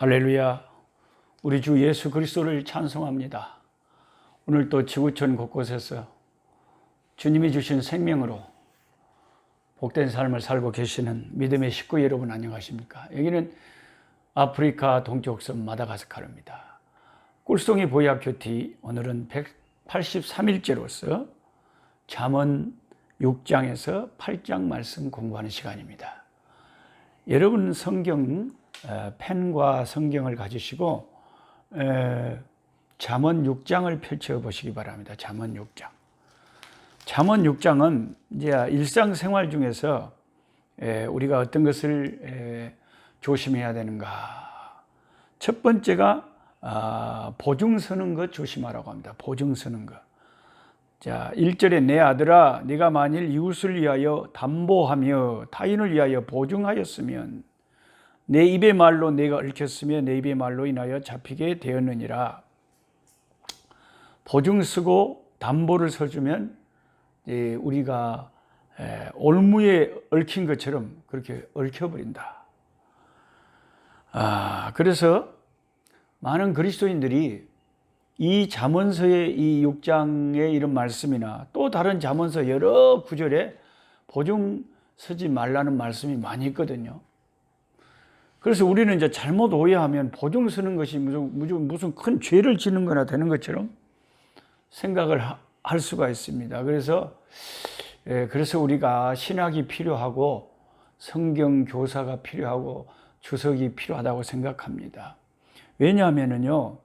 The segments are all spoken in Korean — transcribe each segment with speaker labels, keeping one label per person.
Speaker 1: 할렐루야. 우리 주 예수 그리스도를 찬송합니다. 오늘 또 지구촌 곳곳에서 주님이 주신 생명으로 복된 삶을 살고 계시는 믿음의 식구 여러분 안녕하십니까? 여기는 아프리카 동쪽 섬 마다가스카르입니다. 꿀송이 보약교티 오늘은 183일째로서 잠언 6장에서 8장 말씀 공부하는 시간입니다. 여러분 성경 펜과 성경을 가지시고 잠언 6장을 펼쳐보시기 바랍니다. 잠언 6장. 잠언 6장은 이제 일상생활 중에서 우리가 어떤 것을 조심해야 되는가. 첫 번째가 보증 서는 것 조심하라고 합니다. 보증 서는 것. 자, 1절에 내 아들아 네가 만일 이웃을 위하여 담보하며 타인을 위하여 보증하였으면 내 입의 말로 내가 얽혔으며 내 입의 말로 인하여 잡히게 되었느니라. 보증 쓰고 담보를 서주면 우리가 올무에 얽힌 것처럼 그렇게 얽혀버린다. 그래서 많은 그리스도인들이 이 잠언서의 이 6장의 이런 말씀이나 또 다른 잠언서 여러 구절에 보증 서지 말라는 말씀이 많이 있거든요. 그래서 우리는 이제 잘못 오해하면 보증 서는 것이 무슨 큰 죄를 짓는 거나 되는 것처럼 생각을 할 수가 있습니다. 그래서 우리가 신학이 필요하고 성경 교사가 필요하고 주석이 필요하다고 생각합니다. 왜냐하면요,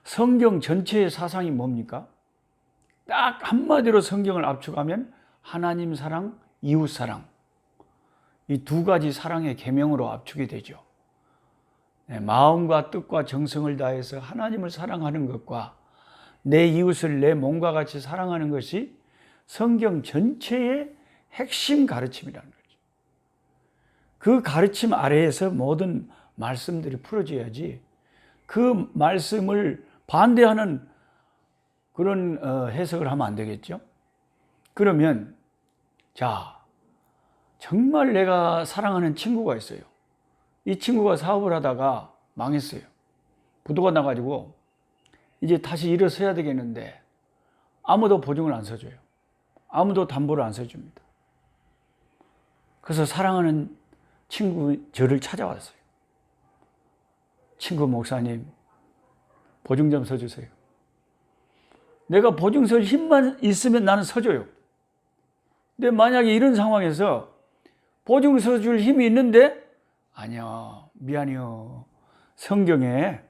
Speaker 1: 성경 전체의 사상이 뭡니까? 딱 한마디로 성경을 압축하면 하나님 사랑, 이웃 사랑, 이 두 가지 사랑의 계명으로 압축이 되죠. 마음과 뜻과 정성을 다해서 하나님을 사랑하는 것과 내 이웃을 내 몸과 같이 사랑하는 것이 성경 전체의 핵심 가르침이라는 거죠. 그 가르침 아래에서 모든 말씀들이 풀어져야지 그 말씀을 반대하는 그런 해석을 하면 안 되겠죠. 그러면 자, 정말 내가 사랑하는 친구가 있어요. 이 친구가 사업을 하다가 망했어요. 부도가 나가지고 이제 다시 일어서야 되겠는데 아무도 보증을 안 서줘요. 아무도 담보를 안 서줍니다. 그래서 사랑하는 친구 저를 찾아왔어요. 친구 목사님, 보증 좀 서주세요. 내가 보증 설 힘만 있으면 나는 서줘요. 근데 만약에 이런 상황에서 보증 서줄 힘이 있는데 아니야, 미안해요. 성경에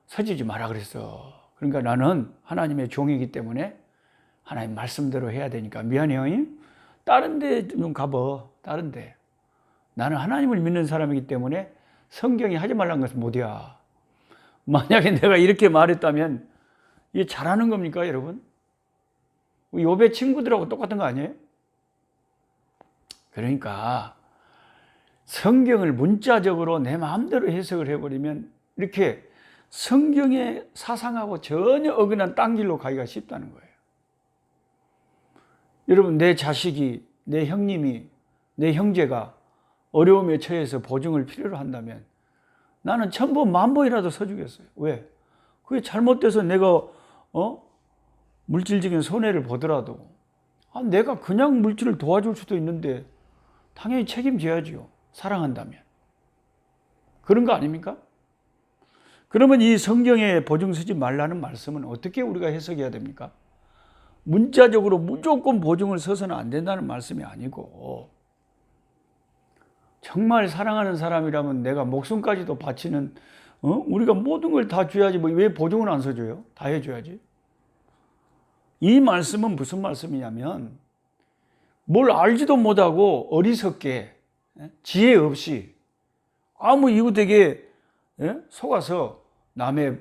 Speaker 1: 서주지 마라 그랬어. 그러니까 나는 하나님의 종이기 때문에 하나님 말씀대로 해야 되니까 미안해요. 다른 데 좀 가봐. 다른 데. 나는 하나님을 믿는 사람이기 때문에 성경이 하지 말라는 것은 못이야. 만약에 내가 이렇게 말했다면 이게 잘하는 겁니까, 여러분? 욥의 친구들하고 똑같은 거 아니에요? 그러니까 성경을 문자적으로 내 마음대로 해석을 해버리면 이렇게 성경의 사상하고 전혀 어긋난 딴 길로 가기가 쉽다는 거예요. 여러분, 내 자식이, 내 형님이, 내 형제가 어려움에 처해서 보증을 필요로 한다면 나는 1000번, 10,000번이라도 서주겠어요. 왜? 그게 잘못돼서 내가 물질적인 손해를 보더라도 내가 그냥 물질을 도와줄 수도 있는데 당연히 책임져야죠. 사랑한다면. 그런 거 아닙니까? 그러면 이 성경에 보증 서지 말라는 말씀은 어떻게 우리가 해석해야 됩니까? 문자적으로 무조건 보증을 서서는 안 된다는 말씀이 아니고 정말 사랑하는 사람이라면 내가 목숨까지도 바치는 우리가 모든 걸 다 줘야지 왜 보증을 안 서줘요? 다 해줘야지. 이 말씀은 무슨 말씀이냐면 뭘 알지도 못하고 어리석게 지혜 없이 아무 이유되게 속아서 남의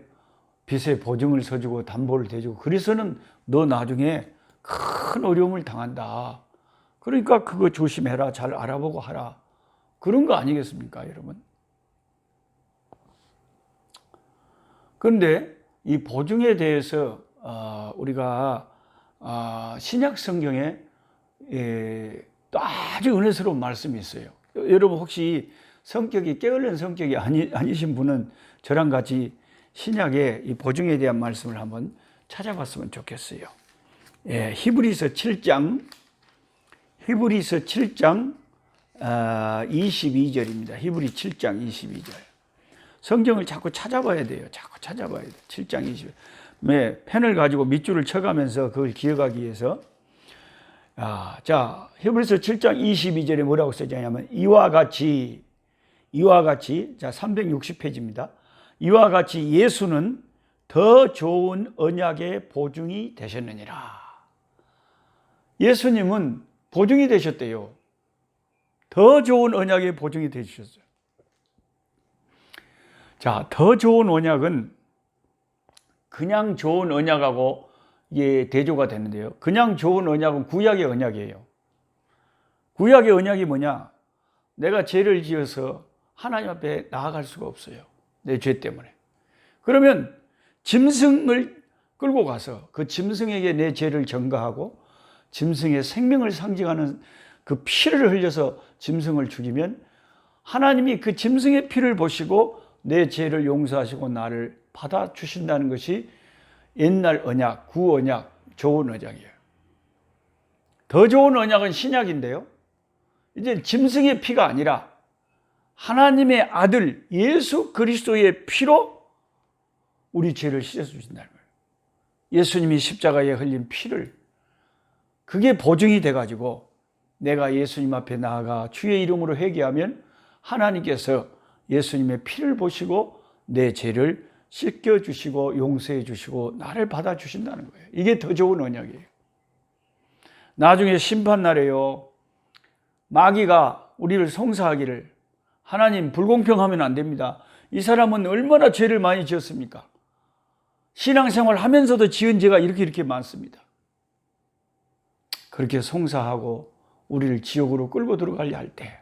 Speaker 1: 빚에 보증을 서주고 담보를 대주고 그래서는 너 나중에 큰 어려움을 당한다. 그러니까 그거 조심해라. 잘 알아보고 하라. 그런 거 아니겠습니까, 여러분? 그런데 이 보증에 대해서 우리가 신약 성경에 또 아주 은혜스러운 말씀이 있어요. 여러분 혹시 성격이 게을른 성격이 아니신 분은 저랑 같이 신약의 이 보증에 대한 말씀을 한번 찾아봤으면 좋겠어요. 예, 히브리서 7장 22절입니다. 히브리 7장 22절. 성경을 자꾸 찾아봐야 돼요. 자꾸 찾아봐야 돼요. 7장 22절. 네, 펜을 가지고 밑줄을 쳐가면서 그걸 기억하기 위해서. 자, 히브리서 7장 22절에 뭐라고 써있냐면 이와 같이 자 360페이지입니다. 이와 같이 예수는 더 좋은 언약의 보증이 되셨느니라. 예수님은 보증이 되셨대요. 더 좋은 언약의 보증이 되셨어요. 자, 더 좋은 언약은 그냥 좋은 언약하고 이게 대조가 되는데요. 그냥 좋은 언약은 구약의 언약이에요. 구약의 언약이 뭐냐? 내가 죄를 지어서 하나님 앞에 나아갈 수가 없어요. 내 죄 때문에. 그러면 짐승을 끌고 가서 그 짐승에게 내 죄를 전가하고 짐승의 생명을 상징하는 그 피를 흘려서 짐승을 죽이면 하나님이 그 짐승의 피를 보시고 내 죄를 용서하시고 나를 받아주신다는 것이 옛날 언약, 구언약, 좋은 언약이에요. 더 좋은 언약은 신약인데요. 이제 짐승의 피가 아니라 하나님의 아들 예수 그리스도의 피로 우리 죄를 씻어주신다는 거예요. 예수님이 십자가에 흘린 피를, 그게 보증이 돼가지고 내가 예수님 앞에 나아가 주의 이름으로 회개하면 하나님께서 예수님의 피를 보시고 내 죄를 씻겨주시고 용서해주시고 나를 받아주신다는 거예요. 이게 더 좋은 언약이에요. 나중에 심판날에요, 마귀가 우리를 송사하기를, 하나님 불공평하면 안 됩니다. 이 사람은 얼마나 죄를 많이 지었습니까? 신앙생활 하면서도 지은 죄가 이렇게 많습니다. 그렇게 송사하고 우리를 지옥으로 끌고 들어가려 할 때,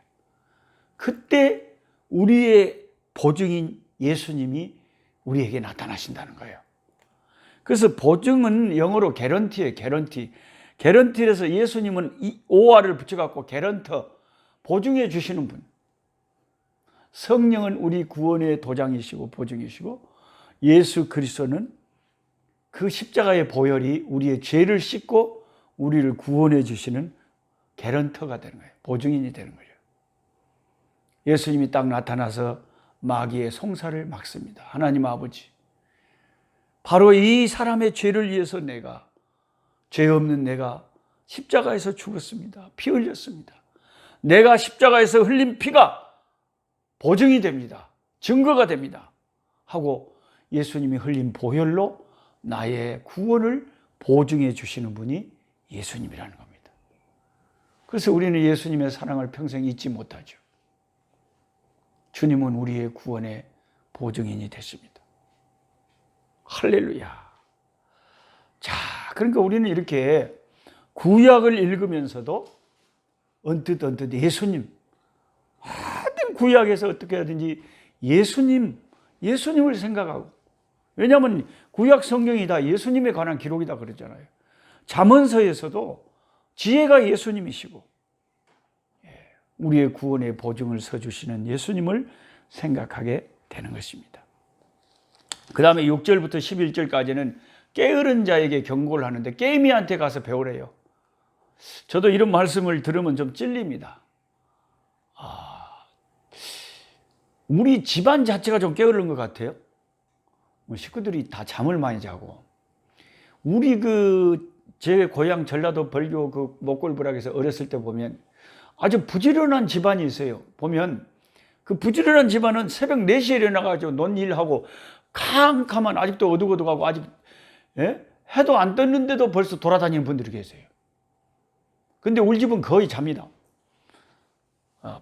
Speaker 1: 그때 우리의 보증인 예수님이 우리에게 나타나신다는 거예요. 그래서 보증은 영어로 개런티예요. 개런티에서 예수님은 OR을 붙여갖고 개런터, 보증해 주시는 분. 성령은 우리 구원의 도장이시고 보증이시고, 예수 그리스도는 그 십자가의 보혈이 우리의 죄를 씻고 우리를 구원해 주시는 개런터가 되는 거예요. 보증인이 되는 거죠. 예수님이 딱 나타나서 마귀의 송사를 막습니다. 하나님 아버지, 바로 이 사람의 죄를 위해서 내가, 죄 없는 내가 십자가에서 죽었습니다. 피 흘렸습니다. 내가 십자가에서 흘린 피가 보증이 됩니다. 증거가 됩니다. 하고 예수님이 흘린 보혈로 나의 구원을 보증해 주시는 분이 예수님이라는 겁니다. 그래서 우리는 예수님의 사랑을 평생 잊지 못하죠. 주님은 우리의 구원의 보증인이 되십니다. 할렐루야. 자, 그러니까 우리는 이렇게 구약을 읽으면서도 언뜻 예수님, 하여튼 구약에서 어떻게 하든지 예수님을 생각하고, 왜냐하면 구약 성경이 다 예수님에 관한 기록이다 그러잖아요. 잠언서에서도 지혜가 예수님이시고 우리의 구원의 보증을 서주시는 예수님을 생각하게 되는 것입니다. 그 다음에 6절부터 11절까지는 게으른 자에게 경고를 하는데 게임이한테 가서 배우래요. 저도 이런 말씀을 들으면 좀 찔립니다. 우리 집안 자체가 좀 게으른 것 같아요. 식구들이 다 잠을 많이 자고, 우리 제 고향 전라도 벌교 목골부락에서 어렸을 때 보면 아주 부지런한 집안이 있어요. 보면 그 부지런한 집안은 새벽 4시에 일어나가지고 논일하고 캄캄한, 아직도 어둑어둑하고 아직 해도 안 떴는데도 벌써 돌아다니는 분들이 계세요. 근데 우리 집은 거의 잡니다.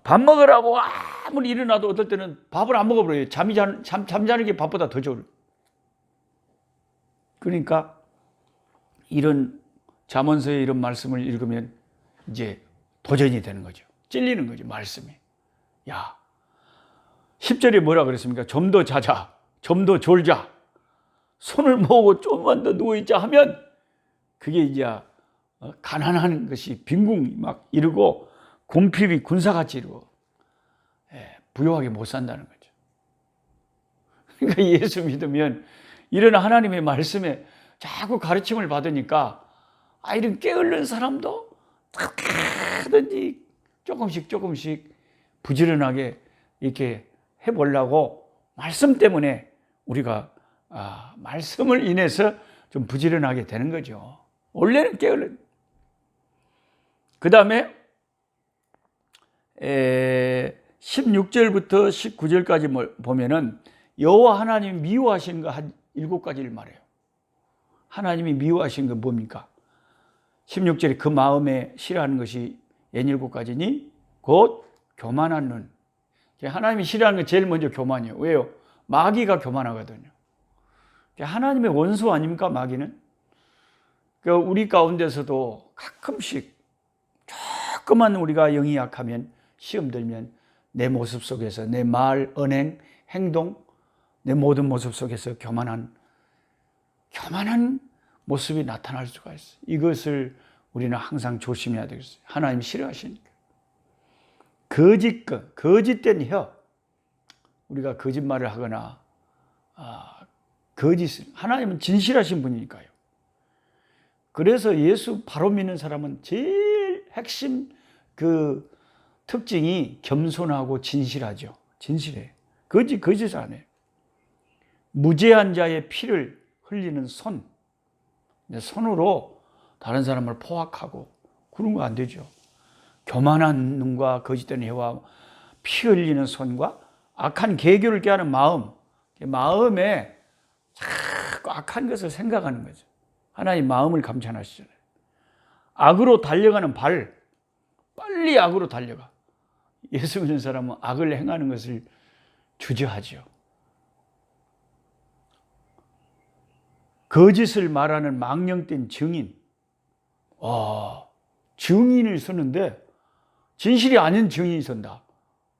Speaker 1: 밥 먹으라고 아무리 일어나도 어떨 때는 밥을 안 먹어버려요. 잠자는 게 밥보다 더 좋을. 그러니까 이런 잠언서의 이런 말씀을 읽으면 이제 도전이 되는 거죠. 찔리는 거죠, 말씀이. 야, 10절에 뭐라 그랬습니까? 좀 더 자자, 좀 더 졸자, 손을 모으고 좀만 더 누워있자 하면 그게 이제 가난한 것이 빈궁이 막 이르고 궁핍이 군사같이 이르고 부유하게 못 산다는 거죠. 그러니까 예수 믿으면 이런 하나님의 말씀에 자꾸 가르침을 받으니까 이런 게으른 사람도 하든지 조금씩 부지런하게 이렇게 해보려고 말씀 때문에 우리가 말씀을 인해서 좀 부지런하게 되는 거죠. 원래는 게을른. 그 다음에 16절부터 19절까지 보면은 여호와 하나님이 미워하시는 거 한 7가지를 말해요. 하나님이 미워하시는 건 뭡니까? 16절에 그 마음에 싫어하는 것이 67가지니 곧 교만한 눈. 하나님이 싫어하는 건 제일 먼저 교만이에요. 왜요? 마귀가 교만하거든요. 하나님의 원수 아닙니까, 마귀는? 우리 가운데서도 가끔씩 조금만 우리가 영이 약하면, 시험 들면 내 모습 속에서, 내 말, 언행, 행동, 내 모든 모습 속에서 교만한 모습이 나타날 수가 있어요. 이것을 우리는 항상 조심해야 되겠어요. 하나님 싫어하시니까. 거짓된 혀, 우리가 거짓말을 하거나 거짓을, 하나님은 진실하신 분이니까요. 그래서 예수 바로 믿는 사람은 제일 핵심 그 특징이 겸손하고 진실하죠. 진실해요. 거짓을 안 해요. 무죄한 자의 피를 흘리는 손으로 다른 사람을 포악하고 그런 거 안 되죠. 교만한 눈과 거짓된 혀와 피 흘리는 손과 악한 계교를 꾀하는 마음에 자꾸 악한 것을 생각하는 거죠. 하나님 마음을 감찰하시잖아요. 악으로 달려가는 발, 빨리 악으로 달려가. 예수 믿는 사람은 악을 행하는 것을 주저하죠. 거짓을 말하는 망령된 증인. 증인을 쓰는데 진실이 아닌 증인이 쓴다.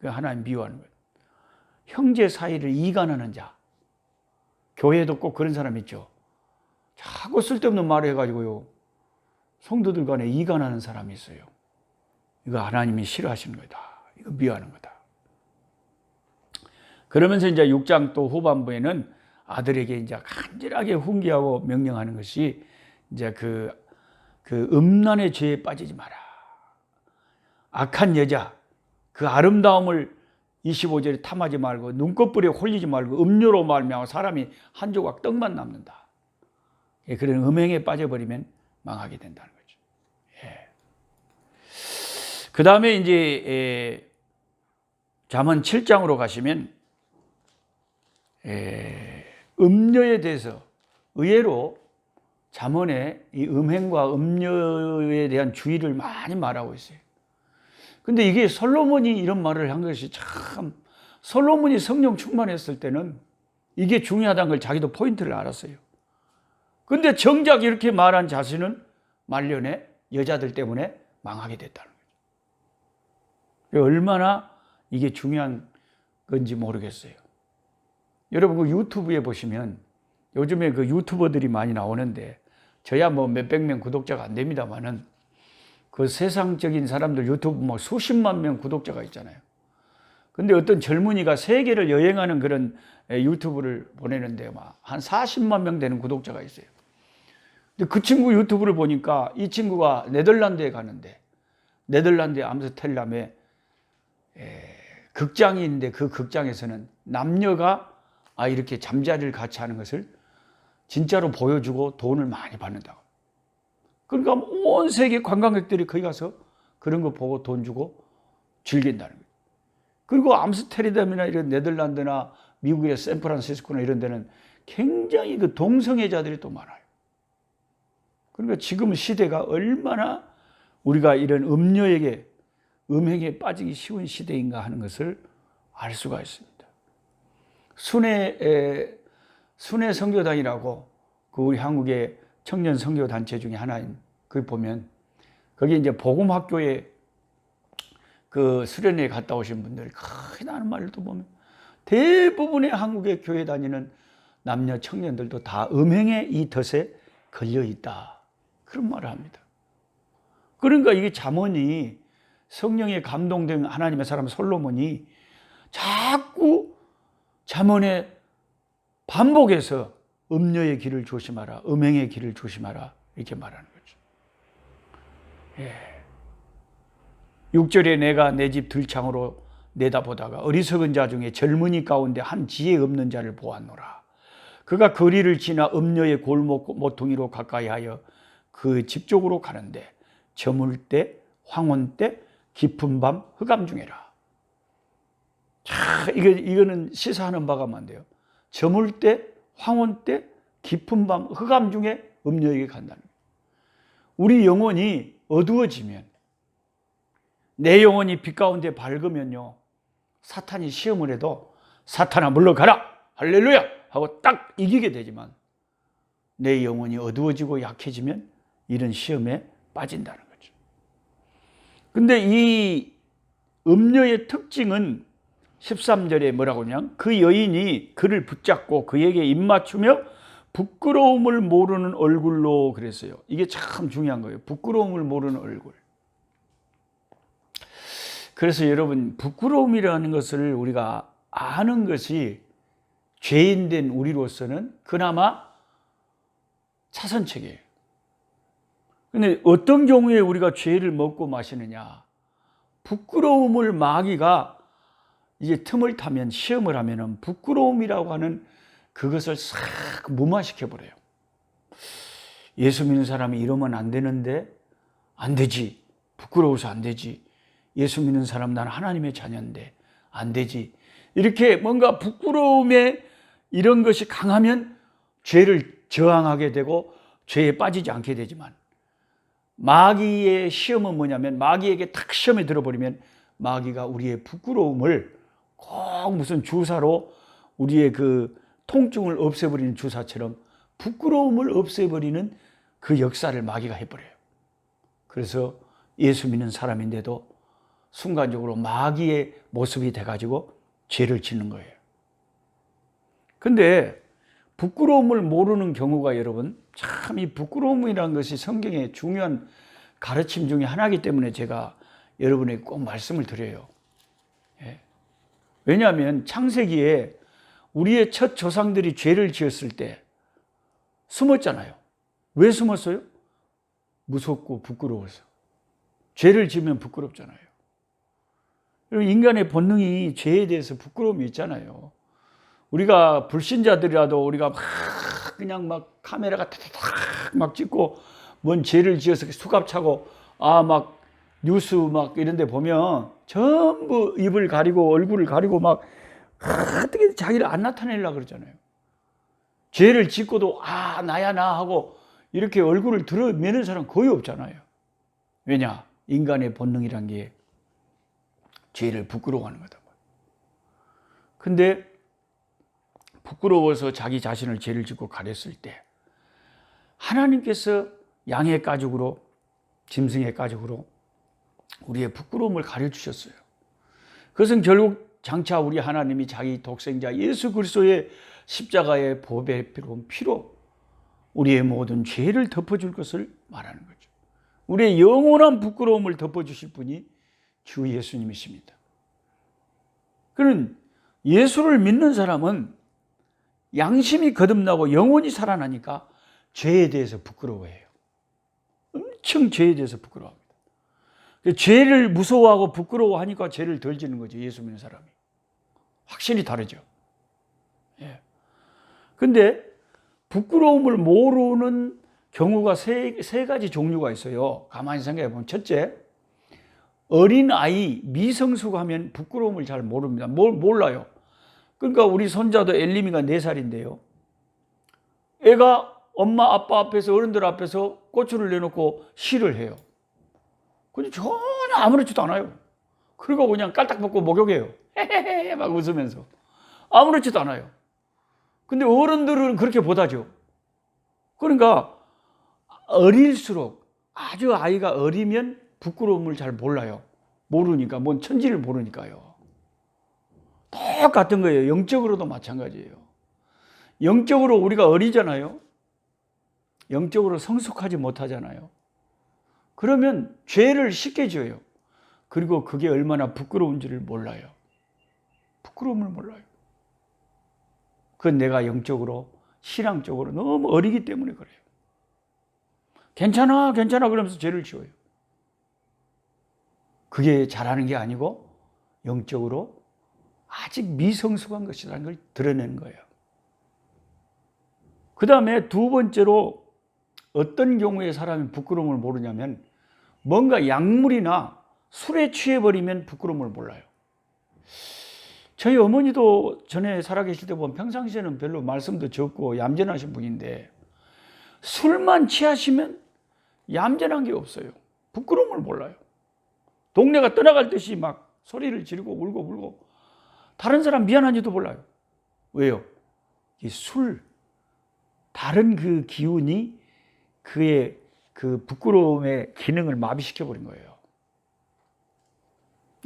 Speaker 1: 하나님 미워하는 거예요. 형제 사이를 이간하는 자. 교회에도 꼭 그런 사람 있죠. 자꾸 쓸데없는 말을 해가지고요, 성도들 간에 이간하는 사람이 있어요. 이거 하나님이 싫어하시는 거다. 이거 미워하는 거다. 그러면서 이제 6장 또 후반부에는 아들에게 이제 간절하게 훈계하고 명령하는 것이 이제 그 음란의 죄에 빠지지 마라. 악한 여자, 그 아름다움을 25절에 탐하지 말고 눈꺼풀에 홀리지 말고 음료로 말미암아 사람이 한 조각 떡만 남는다. 그런 음행에 빠져버리면 망하게 된다는 거죠. 그 다음에 이제 잠언 7장으로 가시면 음료에 대해서 의외로 잠언에 이 음행과 음료에 대한 주의를 많이 말하고 있어요. 근데 이게 솔로몬이 이런 말을 한 것이 참, 솔로몬이 성령 충만했을 때는 이게 중요하다는 걸 자기도 포인트를 알았어요. 근데 정작 이렇게 말한 자신은 말년에 여자들 때문에 망하게 됐다는 거죠. 얼마나 이게 중요한 건지 모르겠어요. 여러분 그 유튜브에 보시면 요즘에 그 유튜버들이 많이 나오는데 저야 뭐 몇백 명 구독자가 안 됩니다만은 그 세상적인 사람들 유튜브 뭐 수십만 명 구독자가 있잖아요. 근데 어떤 젊은이가 세계를 여행하는 그런 유튜브를 보내는데 막 한 40만 명 되는 구독자가 있어요. 근데 그 친구 유튜브를 보니까 이 친구가 네덜란드에 가는데 네덜란드의 암스테르담에 극장이 있는데 그 극장에서는 남녀가 이렇게 잠자리를 같이 하는 것을 진짜로 보여주고 돈을 많이 받는다고. 그러니까 온 세계 관광객들이 거기 가서 그런 거 보고 돈 주고 즐긴다는 거예요. 그리고 암스테르담이나 이런 네덜란드나 미국의 샌프란시스코나 이런 데는 굉장히 그 동성애자들이 또 많아요. 그러니까 지금 시대가 얼마나 우리가 이런 음행에 빠지기 쉬운 시대인가 하는 것을 알 수가 있습니다. 순회 선교단이라고 그 우리 한국의 청년 선교 단체 중에 하나인 거기 보면 거기 이제 복음학교에 그 수련회에 갔다 오신 분들이 크게 하는 말도 보면 대부분의 한국의 교회 다니는 남녀 청년들도 다 음행의 이 덫에 걸려 있다. 그런 말을 합니다. 그러니까 이게 잠언이 성령에 감동된 하나님의 사람 솔로몬이 자꾸 잠언에 반복해서 음녀의 길을 조심하라, 음행의 길을 조심하라 이렇게 말하는 거죠. 6절에 내가 내 집 들창으로 내다보다가 어리석은 자 중에 젊은이 가운데 한 지혜 없는 자를 보았노라. 그가 거리를 지나 음녀의 골목 모퉁이로 가까이 하여 그 집 쪽으로 가는데 저물 때 황혼 때 깊은 밤 흑암 중에라. 자, 이거는 시사하는 바가 많은데요. 저물 때 황혼 때 깊은 밤 흑암 중에 음녀에게 간다는 거예요. 우리 영혼이 어두워지면, 내 영혼이 빛 가운데 밝으면요, 사탄이 시험을 해도 사탄아 물러가라 할렐루야 하고 딱 이기게 되지만, 내 영혼이 어두워지고 약해지면 이런 시험에 빠진다는 거죠. 근데 이 음녀의 특징은 13절에 뭐라고 하냐면, 그 여인이 그를 붙잡고 그에게 입맞추며 부끄러움을 모르는 얼굴로 그랬어요. 이게 참 중요한 거예요. 부끄러움을 모르는 얼굴. 그래서 여러분, 부끄러움이라는 것을 우리가 아는 것이 죄인된 우리로서는 그나마 차선책이에요. 근데 어떤 경우에 우리가 죄를 먹고 마시느냐? 부끄러움을 마귀가 이제 틈을 타면, 시험을 하면은 부끄러움이라고 하는 그것을 싹 무마시켜버려요. 예수 믿는 사람이 이러면 안 되는데, 안 되지. 부끄러워서 안 되지. 예수 믿는 사람, 난 하나님의 자녀인데 안 되지. 이렇게 뭔가 부끄러움에 이런 것이 강하면 죄를 저항하게 되고 죄에 빠지지 않게 되지만, 마귀의 시험은 뭐냐면, 마귀에게 탁 시험에 들어버리면 마귀가 우리의 부끄러움을 꼭 무슨 주사로 우리의 그 통증을 없애버리는 주사처럼 부끄러움을 없애버리는 그 역사를 마귀가 해버려요. 그래서 예수 믿는 사람인데도 순간적으로 마귀의 모습이 돼가지고 죄를 짓는 거예요. 근데 부끄러움을 모르는 경우가, 여러분, 참 이 부끄러움이라는 것이 성경의 중요한 가르침 중에 하나이기 때문에 제가 여러분에게 꼭 말씀을 드려요. 왜냐하면 창세기에 우리의 첫 조상들이 죄를 지었을 때 숨었잖아요. 왜 숨었어요? 무섭고 부끄러워서. 죄를 지으면 부끄럽잖아요. 인간의 본능이 죄에 대해서 부끄러움이 있잖아요. 우리가 불신자들이라도 우리가 그냥 카메라가 타타닥 막 찍고 뭔 죄를 지어서 수갑차고 막 뉴스 이런 데 보면 전부 입을 가리고 얼굴을 가리고 어떻게 자기를 안 나타내려고 그러잖아요. 죄를 짓고도 나야 나 하고 이렇게 얼굴을 드러내는 사람 거의 없잖아요. 왜냐? 인간의 본능이란 게 죄를 부끄러워하는 거다. 근데 부끄러워서 자기 자신을 죄를 짓고 가렸을 때 하나님께서 양의 가죽으로, 짐승의 가죽으로 우리의 부끄러움을 가려주셨어요. 그것은 결국 장차 우리 하나님이 자기 독생자 예수 그리스도의 십자가의 보배로운 피로 우리의 모든 죄를 덮어줄 것을 말하는 거죠. 우리의 영원한 부끄러움을 덮어주실 분이 주 예수님이십니다. 그는 예수를 믿는 사람은 양심이 거듭나고 영혼이 살아나니까 죄에 대해서 부끄러워해요. 엄청 죄에 대해서 부끄러워합니다. 죄를 무서워하고 부끄러워하니까 죄를 덜 지는 거죠. 예수 믿는 사람이. 확실히 다르죠. 근데 부끄러움을 모르는 경우가 세 가지 종류가 있어요. 가만히 생각해 보면, 첫째, 어린아이, 미성숙 하면 부끄러움을 잘 모릅니다. 몰라요. 그러니까 우리 손자도 엘림이가 4살인데요. 애가 엄마 아빠 앞에서, 어른들 앞에서 고추를 내놓고 시를 해요. 근데 전혀 아무렇지도 않아요. 그리고 그냥 깔딱 벗고 목욕해요. 헤헤헤 막 웃으면서. 아무렇지도 않아요. 근데 어른들은 그렇게 못하죠. 그러니까 어릴수록, 아주 아이가 어리면 부끄러움을 잘 몰라요. 모르니까, 뭔 천지를 모르니까요. 똑같은 거예요. 영적으로도 마찬가지예요. 영적으로 우리가 어리잖아요. 영적으로 성숙하지 못하잖아요. 그러면 죄를 쉽게 지어요. 그리고 그게 얼마나 부끄러운지를 몰라요. 부끄러움을 몰라요. 그건 내가 영적으로, 신앙적으로 너무 어리기 때문에 그래요. 괜찮아, 괜찮아 그러면서 죄를 지어요. 그게 잘하는 게 아니고 영적으로 아직 미성숙한 것이라는 걸 드러내는 거예요. 그 다음에 두 번째로 어떤 경우에 사람이 부끄러움을 모르냐면 뭔가 약물이나 술에 취해버리면 부끄러움을 몰라요. 저희 어머니도 전에 살아계실 때 보면 평상시에는 별로 말씀도 적고 얌전하신 분인데 술만 취하시면 얌전한 게 없어요. 부끄러움을 몰라요. 동네가 떠나갈 듯이 막 소리를 지르고 울고 불고 다른 사람 미안한지도 몰라요. 왜요? 이 술, 다른 그 기운이 그의 그 부끄러움의 기능을 마비시켜버린 거예요.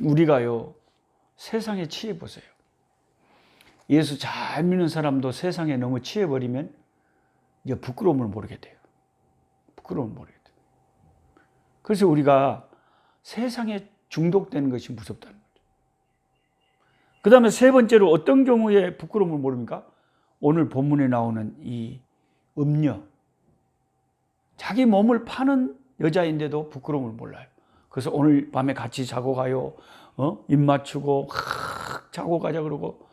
Speaker 1: 우리가요, 세상에 취해보세요. 예수 잘 믿는 사람도 세상에 너무 취해버리면 이제 부끄러움을 모르게 돼요. 부끄러움을 모르게 돼요. 그래서 우리가 세상에 중독되는 것이 무섭다는 거죠. 그 다음에 세 번째로 어떤 경우에 부끄러움을 모릅니까? 오늘 본문에 나오는 이 음녀. 자기 몸을 파는 여자인데도 부끄러움을 몰라요. 그래서 오늘 밤에 같이 자고 가요. 입 맞추고 자고 가자 그러고.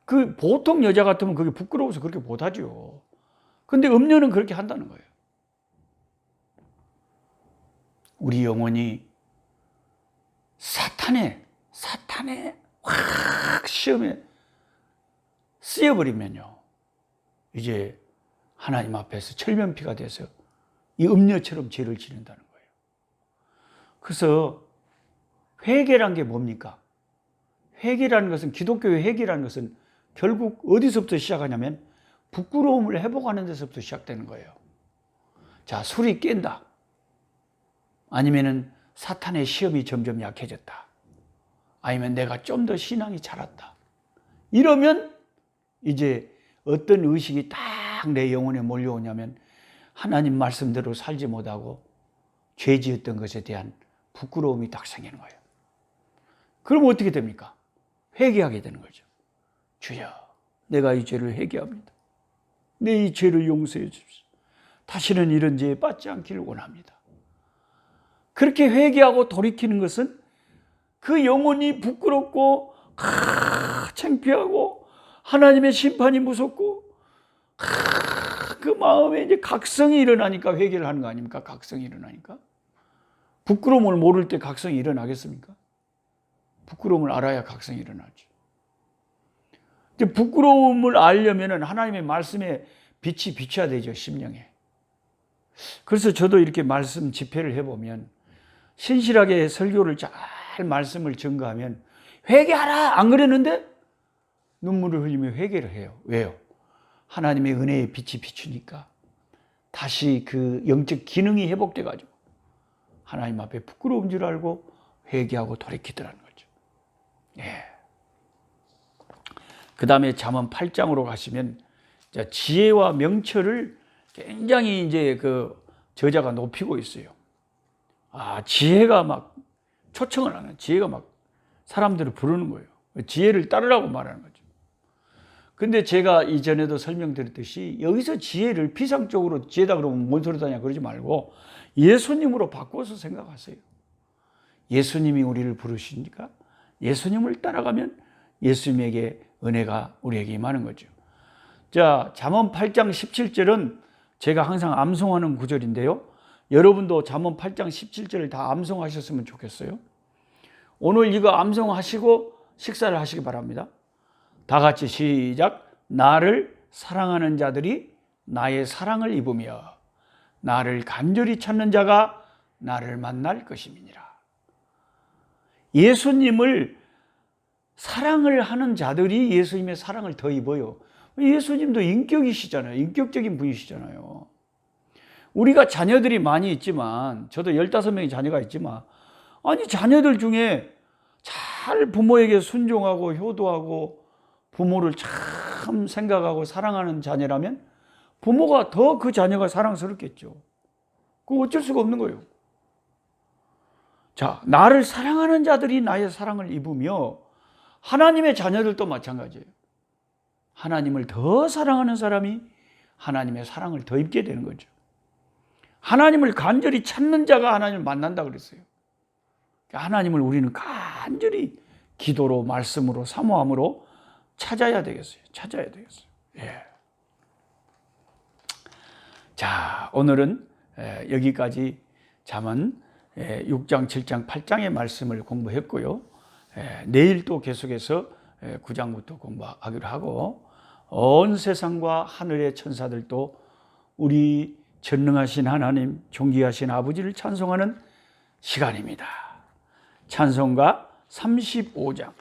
Speaker 1: 그 보통 여자 같으면 그게 부끄러워서 그렇게 못하죠. 근데 음녀는 그렇게 한다는 거예요. 우리 영혼이 사탄의 확 시험에 쓰여버리면요, 이제 하나님 앞에서 철면피가 돼서 이 음녀처럼 죄를 지른다는 거예요. 그래서 회개란 게 뭡니까? 회개라는 것은, 기독교의 회개라는 것은 결국 어디서부터 시작하냐면 부끄러움을 회복하는 데서부터 시작되는 거예요. 자, 술이 깬다. 아니면은 사탄의 시험이 점점 약해졌다. 아니면 내가 좀 더 신앙이 자랐다. 이러면 이제 어떤 의식이 딱 내 영혼에 몰려오냐면 하나님 말씀대로 살지 못하고 죄 지었던 것에 대한 부끄러움이 딱 생기는 거예요. 그럼 어떻게 됩니까? 회개하게 되는 거죠. 주여, 내가 이 죄를 회개합니다. 내 이 죄를 용서해 주십시오. 다시는 이런 죄에 빠지지 않기를 원합니다. 그렇게 회개하고 돌이키는 것은 그 영혼이 부끄럽고 창피하고 하나님의 심판이 무섭고 그 마음에 이제 각성이 일어나니까 회개를 하는 거 아닙니까? 각성이 일어나니까. 부끄러움을 모를 때 각성이 일어나겠습니까? 부끄러움을 알아야 각성이 일어나죠. 부끄러움을 알려면 하나님의 말씀에 빛이 비춰야 되죠, 심령에. 그래서 저도 이렇게 말씀 집회를 해보면 신실하게 설교를 잘 말씀을 전가하면 회개하라! 안 그랬는데 눈물을 흘리며 회개를 해요. 왜요? 하나님의 은혜의 빛이 비추니까 다시 그 영적 기능이 회복돼가지고 하나님 앞에 부끄러운 줄 알고 회개하고 돌이키더라는 거죠. 예. 그 다음에 잠언 8장으로 가시면 지혜와 명철을 굉장히 이제 그 저자가 높이고 있어요. 지혜가 막 초청을 하는, 지혜가 막 사람들을 부르는 거예요. 지혜를 따르라고 말하는 거죠. 근데 제가 이전에도 설명드렸듯이 여기서 지혜를 피상적으로 지혜다 그러면 뭔 소리다냐 그러지 말고 예수님으로 바꿔서 생각하세요. 예수님이 우리를 부르시니까 예수님을 따라가면 예수님에게 은혜가 우리에게 임하는 거죠. 자, 잠언 8장 17절은 제가 항상 암송하는 구절인데요. 여러분도 잠언 8장 17절을 다 암송하셨으면 좋겠어요. 오늘 이거 암송하시고 식사를 하시기 바랍니다. 다 같이 시작. 나를 사랑하는 자들이 나의 사랑을 입으며 나를 간절히 찾는 자가 나를 만날 것임이니라. 예수님을 사랑을 하는 자들이 예수님의 사랑을 더 입어요. 예수님도 인격이시잖아요. 인격적인 분이시잖아요. 우리가 자녀들이 많이 있지만, 저도 15명의 자녀가 있지만, 아니 자녀들 중에 잘 부모에게 순종하고 효도하고 부모를 참 생각하고 사랑하는 자녀라면 부모가 더 그 자녀가 사랑스럽겠죠. 그거 어쩔 수가 없는 거예요. 자, 나를 사랑하는 자들이 나의 사랑을 입으며 하나님의 자녀들도 마찬가지예요. 하나님을 더 사랑하는 사람이 하나님의 사랑을 더 입게 되는 거죠. 하나님을 간절히 찾는 자가 하나님을 만난다 그랬어요. 하나님을 우리는 간절히 기도로, 말씀으로, 사모함으로 찾아야 되겠어요. 예. 자, 오늘은 여기까지 잠언 6장, 7장, 8장의 말씀을 공부했고요. 내일 또 계속해서 9장부터 공부하기로 하고, 온 세상과 하늘의 천사들도 우리 전능하신 하나님, 존귀하신 아버지를 찬송하는 시간입니다. 찬송가 35장,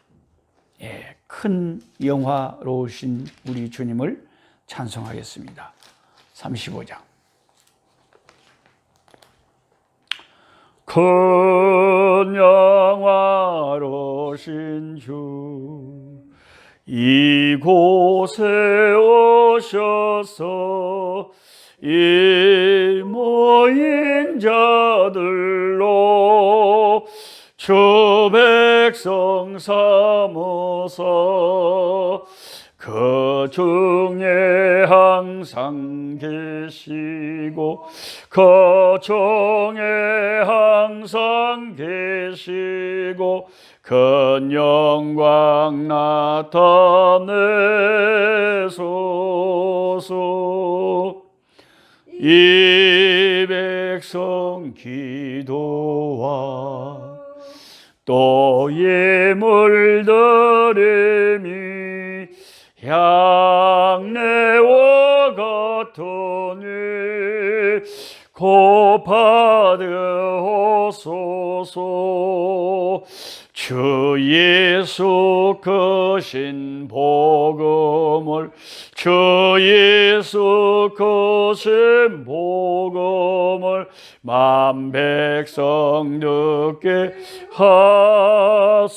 Speaker 1: 큰 영화로우신 우리 주님을 찬송하겠습니다. 35장. 큰 영화로우신 주, 이곳에 오셔서 이 모인 자들로 주 백성 삼으사 그 중에 항상 계시고 그 중에 항상 계시고 큰 영광 나타내소서. 이 백성 기도와 또 예물 드림이 향내와 같으니 곧 받으소서. 주 예수 크신 복음을, 주 예수 크신 복음을 만 백성 듣게 하소서.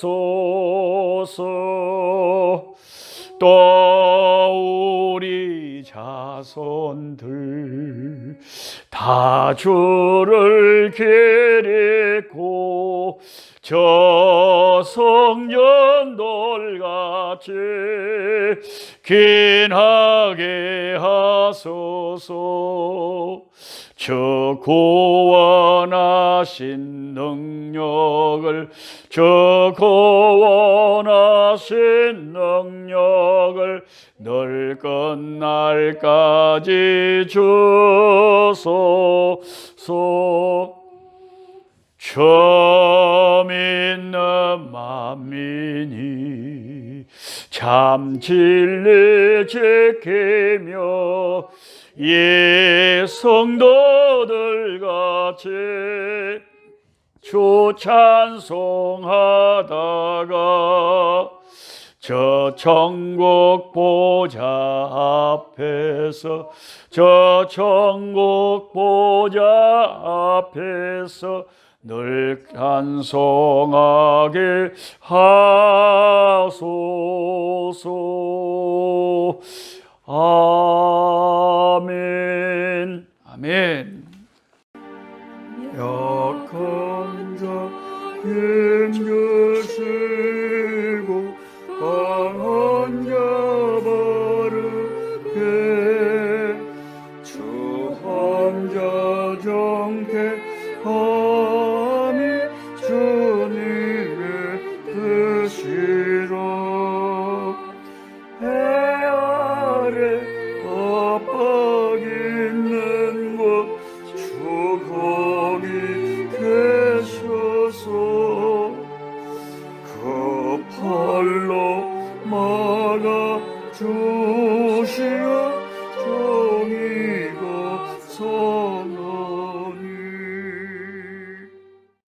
Speaker 1: 또 우리 자손들 다 주를 기리고 저 성전돌같이 긴하게 하소서. 저 구원하신 능력을, 저 구원하신 능력을 늘 끝날까지 주소서. 저 믿는 만민이 참 진리 지키며 예 성도들 같이 주 찬송하다가 저 천국 보좌 앞에서, 저 천국 보좌 앞에서 늘 찬송하게 하소서. 아멘. 아멘. 약한 자 힘